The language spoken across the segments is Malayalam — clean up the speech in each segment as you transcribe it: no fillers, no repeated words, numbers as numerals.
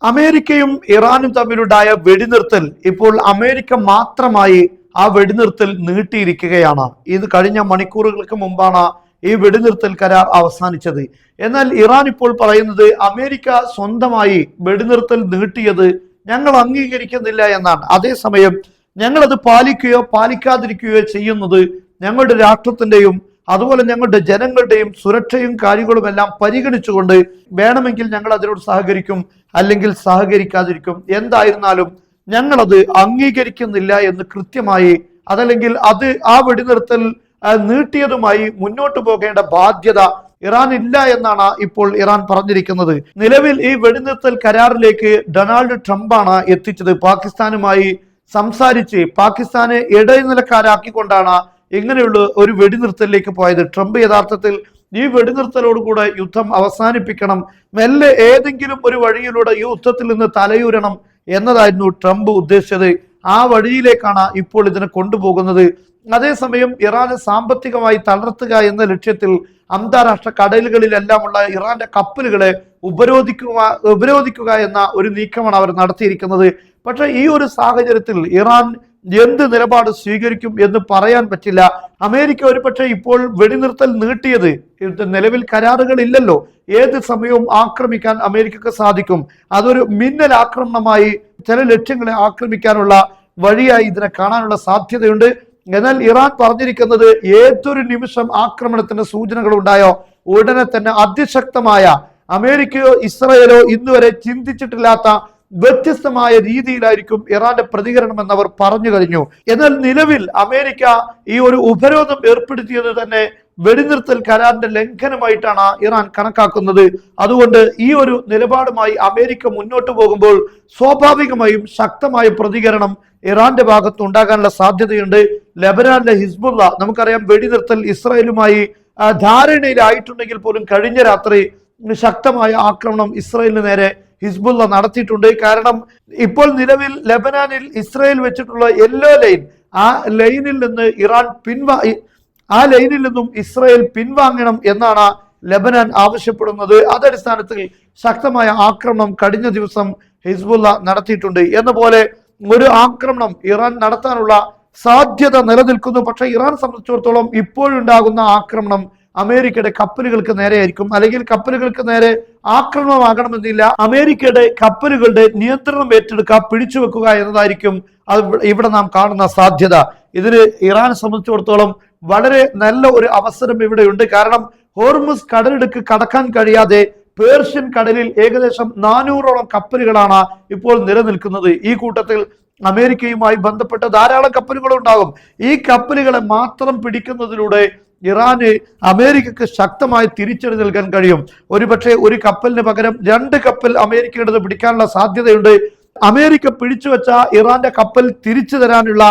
അമേരിക്കയും ഇറാനും തമ്മിലുണ്ടായ വെടിനിർത്തൽ ഇപ്പോൾ അമേരിക്ക മാത്രമായി ആ വെടിനിർത്തൽ നീട്ടിയിരിക്കുകയാണ്. ഇത് കഴിഞ്ഞ മണിക്കൂറുകൾക്ക് മുമ്പാണ് ഈ വെടിനിർത്തൽ കരാർ അവസാനിച്ചത്. എന്നാൽ ഇറാൻ ഇപ്പോൾ പറയുന്നത് അമേരിക്ക സ്വന്തമായി വെടിനിർത്തൽ നീട്ടിയത് ഞങ്ങൾ അംഗീകരിക്കുന്നില്ല എന്നാണ്. അതേസമയം ഞങ്ങളത് പാലിക്കുകയോ പാലിക്കാതിരിക്കുകയോ ചെയ്യുന്നത് ഞങ്ങളുടെ രാഷ്ട്രത്തിന്റെയും അതുപോലെ ഞങ്ങളുടെ ജനങ്ങളുടെയും സുരക്ഷയും കാര്യങ്ങളും എല്ലാം പരിഗണിച്ചുകൊണ്ട് വേണമെങ്കിൽ ഞങ്ങൾ അതിനോട് സഹകരിക്കും, അല്ലെങ്കിൽ സഹകരിക്കാതിരിക്കും. എന്തായിരുന്നാലും ഞങ്ങളത് അംഗീകരിക്കുന്നില്ല എന്ന് കൃത്യമായി, അതല്ലെങ്കിൽ അത് ആ വെടിനിർത്തൽ നീട്ടിയതുമായി മുന്നോട്ട് പോകേണ്ട ബാധ്യത ഇറാൻ ഇല്ല എന്നാണ് ഇപ്പോൾ ഇറാൻ പറഞ്ഞിരിക്കുന്നത്. നിലവിൽ ഈ വെടിനിർത്തൽ കരാറിലേക്ക് ഡൊണാൾഡ് ട്രംപാണ് എത്തിച്ചത്. പാകിസ്ഥാനുമായി സംസാരിച്ച് പാകിസ്ഥാനെ ഇടനിലക്കാരാക്കിക്കൊണ്ടാണ് ഇങ്ങനെയുള്ള ഒരു വെടിനിർത്തലിലേക്ക് പോയത്. ട്രംപ് യഥാർത്ഥത്തിൽ ഈ വെടിനിർത്തലോടുകൂടെ യുദ്ധം അവസാനിപ്പിക്കണം, മെല്ലെ ഏതെങ്കിലും ഒരു വഴിയിലൂടെ ഈ യുദ്ധത്തിൽ നിന്ന് തലയൂരണം എന്നതായിരുന്നു ട്രംപ് ഉദ്ദേശിച്ചത്. ആ വഴിയിലേക്കാണ് ഇപ്പോൾ ഇതിനെ കൊണ്ടുപോകുന്നത്. അതേസമയം ഇറാനെ സാമ്പത്തികമായി തളർത്തുക എന്ന ലക്ഷ്യത്തിൽ അന്താരാഷ്ട്ര കടലുകളിലെല്ലാമുള്ള ഇറാന്റെ കപ്പലുകളെ ഉപരോധിക്കുക എന്ന ഒരു നീക്കമാണ് അവർ നടത്തിയിരിക്കുന്നത്. പക്ഷെ ഈ ഒരു സാഹചര്യത്തിൽ ഇറാൻ എന്ത് നിലപാട് സ്വീകരിക്കും എന്ന് പറയാൻ പറ്റില്ല. അമേരിക്ക ഒരുപക്ഷെ ഇപ്പോൾ വെടിനിർത്തൽ നീട്ടിയത്, നിലവിൽ കരാറുകൾ ഇല്ലല്ലോ, ഏത് സമയവും ആക്രമിക്കാൻ അമേരിക്കക്ക് സാധിക്കും. അതൊരു മിന്നൽ ആക്രമണമായി ചില ലക്ഷ്യങ്ങളെ ആക്രമിക്കാനുള്ള വഴിയായി ഇതിനെ കാണാനുള്ള സാധ്യതയുണ്ട്. എന്നാൽ ഇറാൻ പറഞ്ഞിരിക്കുന്നത് ഏതൊരു നിമിഷം ആക്രമണത്തിന് സൂചനകൾ ഉണ്ടായോ ഉടനെ തന്നെ അതിശക്തമായ, അമേരിക്കയോ ഇസ്രായേലോ ഇന്നുവരെ ചിന്തിച്ചിട്ടില്ലാത്ത വ്യത്യസ്തമായ രീതിയിലായിരിക്കും ഇറാന്റെ പ്രതികരണം എന്നവർ പറഞ്ഞു കഴിഞ്ഞു. എന്നാൽ നിലവിൽ അമേരിക്ക ഈ ഒരു ഉപരോധം ഏർപ്പെടുത്തിയത് തന്നെ വെടിനിർത്തൽ കരാറിന്റെ ലംഘനമായിട്ടാണ് ഇറാൻ കണക്കാക്കുന്നത്. അതുകൊണ്ട് ഈ ഒരു നിലപാടുമായി അമേരിക്ക മുന്നോട്ട് പോകുമ്പോൾ സ്വാഭാവികമായും ശക്തമായ പ്രതികരണം ഇറാന്റെ ഭാഗത്ത് ഉണ്ടാകാനുള്ള സാധ്യതയുണ്ട്. ലെബനാനിലെ ഹിസ്ബുള്ള, നമുക്കറിയാം വെടിനിർത്തൽ ഇസ്രായേലുമായി ധാരണയിലായിട്ടുണ്ടെങ്കിൽ പോലും കഴിഞ്ഞ രാത്രി ശക്തമായ ആക്രമണം ഇസ്രായേലിന് നേരെ ഹിസ്ബുള്ള നടത്തിയിട്ടുണ്ട്. കാരണം ഇപ്പോൾ നിലവിൽ ലെബനാനിൽ ഇസ്രായേൽ വെച്ചിട്ടുള്ള യെല്ലോ ലൈൻ, ആ ലൈനിൽ നിന്ന് ആ ലൈനിൽ നിന്നും ഇസ്രായേൽ പിൻവാങ്ങണം എന്നാണ് ലെബനാൻ ആവശ്യപ്പെടുന്നത്. അതടിസ്ഥാനത്തിൽ ശക്തമായ ആക്രമണം കഴിഞ്ഞ ദിവസം ഹിസ്ബുള്ള നടത്തിയിട്ടുണ്ട്. എന്ന പോലെ ഒരു ആക്രമണം ഇറാൻ നടത്താനുള്ള സാധ്യത നിലനിൽക്കുന്നു. പക്ഷെ ഇറാൻ സംബന്ധിച്ചിടത്തോളം ഇപ്പോഴുണ്ടാകുന്ന ആക്രമണം അമേരിക്കയുടെ കപ്പലുകൾക്ക് നേരെയായിരിക്കും, അല്ലെങ്കിൽ കപ്പലുകൾക്ക് നേരെ ആക്രമണമാകണമെന്നില്ല. അമേരിക്കയുടെ കപ്പലുകളുടെ നിയന്ത്രണം ഏറ്റെടുക്കുക, പിടിച്ചുവെക്കുക എന്നതായിരിക്കും ഇവിടെ നാം കാണുന്ന സാധ്യത. ഇതിന് ഇറാനെ സംബന്ധിച്ചിടത്തോളം വളരെ നല്ല ഒരു അവസരം ഇവിടെയുണ്ട്. കാരണം ഹോർമുസ് കടലിടുക്ക് കടക്കാൻ കഴിയാതെ പേർഷ്യൻ കടലിൽ ഏകദേശം 400ഓളം കപ്പലുകളാണ് ഇപ്പോൾ നിലനിൽക്കുന്നത്. ഈ കൂട്ടത്തിൽ അമേരിക്കയുമായി ബന്ധപ്പെട്ട ധാരാളം കപ്പലുകൾ ഉണ്ടാകും. ഈ കപ്പലുകളെ മാത്രം പിടിക്കുന്നതിലൂടെ ഇറാന് അമേരിക്കക്ക് ശക്തമായി തിരിച്ചടി നൽകാൻ കഴിയും. ഒരുപക്ഷെ ഒരു കപ്പലിന് പകരം 2 കപ്പൽ അമേരിക്കയുടേത് പിടിക്കാനുള്ള സാധ്യതയുണ്ട്. അമേരിക്ക പിടിച്ചുവെച്ച ഇറാന്റെ കപ്പൽ തിരിച്ചു തരാനുള്ള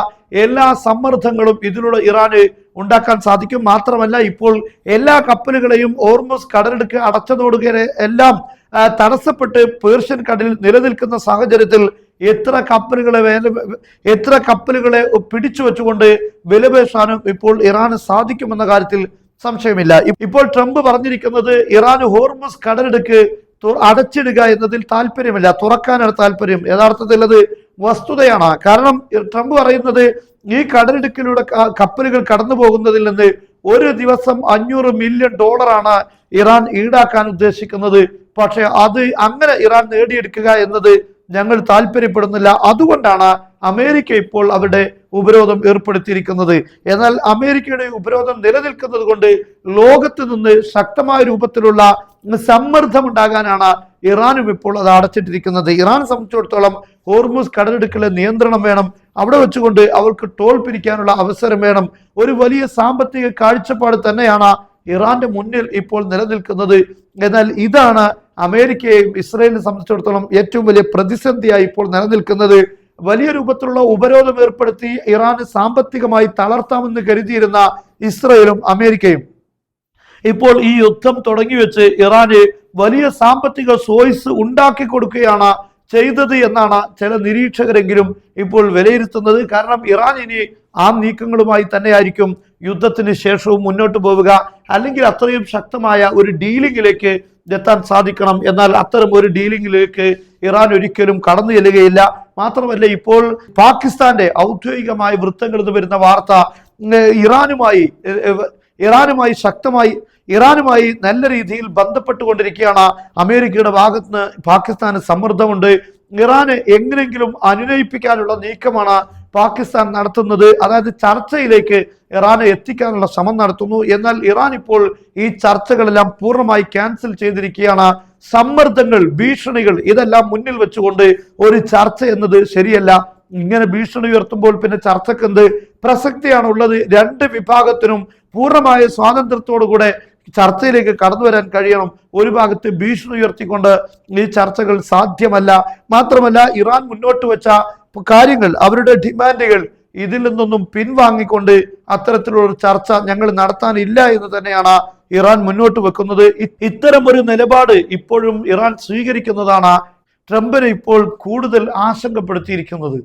എല്ലാ സമ്മർദ്ദങ്ങളും ഇതിലൂടെ ഇറാന് ഉണ്ടാക്കാൻ സാധിക്കും. മാത്രമല്ല, ഇപ്പോൾ എല്ലാ കപ്പലുകളെയും ഹോർമുസ് കടലിടുക്ക് അടച്ചതോടുകൂടെ എല്ലാം തടസ്സപ്പെട്ട് പേർഷ്യൻ കടലിൽ നിലനിൽക്കുന്ന സാഹചര്യത്തിൽ എത്ര കപ്പലുകളെ പിടിച്ചു വെച്ചുകൊണ്ട് വിലപേശാനും ഇപ്പോൾ ഇറാന് സാധിക്കുമെന്ന കാര്യത്തിൽ സംശയമില്ല. ഇപ്പോൾ ട്രംപ് പറഞ്ഞിരിക്കുന്നത് ഇറാന് ഹോർമുസ് കടലിടുക്ക് അടച്ചിടുക എന്നതിൽ താല്പര്യമില്ല, തുറക്കാനാണ് താല്പര്യം. യഥാർത്ഥത്തിൽ അത് വസ്തുതയാണ്. കാരണം ട്രംപ് പറയുന്നത് ഈ കടലിടുക്കിലൂടെ കപ്പലുകൾ കടന്നു പോകുന്നതിൽ നിന്ന് ഒരു ദിവസം $500 മില്യൺ ഇറാൻ ഈടാക്കാൻ ഉദ്ദേശിക്കുന്നത്. പക്ഷെ അത് അങ്ങനെ ഇറാൻ നേടിയെടുക്കുക എന്നത് ഞങ്ങൾ താല്പര്യപ്പെടുന്നില്ല. അതുകൊണ്ടാണ് അമേരിക്ക ഇപ്പോൾ അവരുടെ ഉപരോധം ഏർപ്പെടുത്തിയിരിക്കുന്നത്. എന്നാൽ അമേരിക്കയുടെ ഉപരോധം നിലനിൽക്കുന്നത് കൊണ്ട് ലോകത്ത് നിന്ന് ശക്തമായ രൂപത്തിലുള്ള സമ്മർദ്ദം ഉണ്ടാകാനാണ് ഇറാനും ഇപ്പോൾ അത് അടച്ചിട്ടിരിക്കുന്നത്. ഇറാനെ സംബന്ധിച്ചിടത്തോളം ഹോർമുസ് കടലിടുക്കിലെ നിയന്ത്രണം വേണം, അവിടെ വെച്ചുകൊണ്ട് അവർക്ക് ടോൾ പിരിക്കാനുള്ള അവസരം വേണം. ഒരു വലിയ സാമ്പത്തിക കാഴ്ചപ്പാട് തന്നെയാണ് ഇറാന്റെ മുന്നിൽ ഇപ്പോൾ നിലനിൽക്കുന്നത്. എന്നാൽ ഇതാണ് അമേരിക്കയെയും ഇസ്രായേലിനെ സംബന്ധിച്ചിടത്തോളം ഏറ്റവും വലിയ പ്രതിസന്ധിയായി ഇപ്പോൾ നിലനിൽക്കുന്നത്. വലിയ രൂപത്തിലുള്ള ഉപരോധം ഏർപ്പെടുത്തി ഇറാന് സാമ്പത്തികമായി തളർത്താമെന്ന് കരുതിയിരുന്ന ഇസ്രായേലും അമേരിക്കയും ഇപ്പോൾ ഈ യുദ്ധം തുടങ്ങിവെച്ച് ഇറാന് വലിയ സാമ്പത്തിക സോഴ്സ് ഉണ്ടാക്കി കൊടുക്കുകയാണ് ചെയ്തത് എന്നാണ് ചില നിരീക്ഷകരെങ്കിലും ഇപ്പോൾ വിലയിരുത്തുന്നത്. കാരണം ഇറാൻ ഇനി ആ നീക്കങ്ങളുമായി തന്നെയായിരിക്കും യുദ്ധത്തിന് ശേഷവും മുന്നോട്ട് പോവുക. അല്ലെങ്കിൽ അത്രയും ശക്തമായ ഒരു ഡീലിംഗിലേക്ക് എത്താൻ സാധിക്കണം. എന്നാൽ അത്തരം ഒരു ഡീലിംഗിലേക്ക് ഇറാൻ ഒരിക്കലും കടന്നു ചെല്ലുകയില്ല. മാത്രമല്ല, ഇപ്പോൾ പാകിസ്ഥാന്റെ ഔദ്യോഗികമായ വൃത്തങ്ങളിൽ നിന്ന് വരുന്ന വാർത്ത ഇറാനുമായി നല്ല രീതിയിൽ ബന്ധപ്പെട്ടുകൊണ്ടിരിക്കുകയാണ്. അമേരിക്കയുടെ ഭാഗത്ത് പാകിസ്ഥാന് സമ്മർദ്ദമുണ്ട്. ഇറാനെ എങ്ങനെയെങ്കിലും അനുനയിപ്പിക്കാനുള്ള നീക്കമാണ് പാകിസ്ഥാൻ നടത്തുന്നത്. അതായത് ചർച്ചയിലേക്ക് ഇറാനെ എത്തിക്കാനുള്ള ശ്രമം നടത്തുന്നു. എന്നാൽ ഇറാൻ ഇപ്പോൾ ഈ ചർച്ചകളെല്ലാം പൂർണ്ണമായി ക്യാൻസൽ ചെയ്തിരിക്കുകയാണ്. സമ്മർദ്ദങ്ങൾ, ഭീഷണികൾ ഇതെല്ലാം മുന്നിൽ വെച്ചുകൊണ്ട് ഒരു ചർച്ച എന്നത് ശരിയല്ല. ഇങ്ങനെ ഭീഷണി ഉയർത്തുമ്പോൾ പിന്നെ ചർച്ചയ്ക്ക് എന്ത് പ്രസക്തിയാണ് ഉള്ളത്? രണ്ട് വിഭാഗത്തിനും പൂർണ്ണമായ സ്വാതന്ത്ര്യത്തോടുകൂടെ ചർച്ചയിലേക്ക് കടന്നു വരാൻ കഴിയണം. ഒരു ഭാഗത്ത് ഭീഷണി ഉയർത്തിക്കൊണ്ട് ഈ ചർച്ചകൾ സാധ്യമല്ല. മാത്രമല്ല, ഇറാൻ മുന്നോട്ട് വെച്ച കാര്യങ്ങൾ, അവരുടെ ഡിമാൻഡുകൾ, ഇതിൽ നിന്നൊന്നും പിൻവാങ്ങിക്കൊണ്ട് അത്തരത്തിലുള്ള ചർച്ച ഞങ്ങൾ നടത്താനില്ല എന്ന് തന്നെയാണ് ഇറാൻ മുന്നോട്ട് വെക്കുന്നത്. ഇത്തരം ഒരു നിലപാട് ഇപ്പോഴും ഇറാൻ സ്വീകരിക്കുന്നതാണ് ട്രംപിനെ ഇപ്പോൾ കൂടുതൽ ആശങ്കപ്പെടുത്തിയിരിക്കുന്നത്.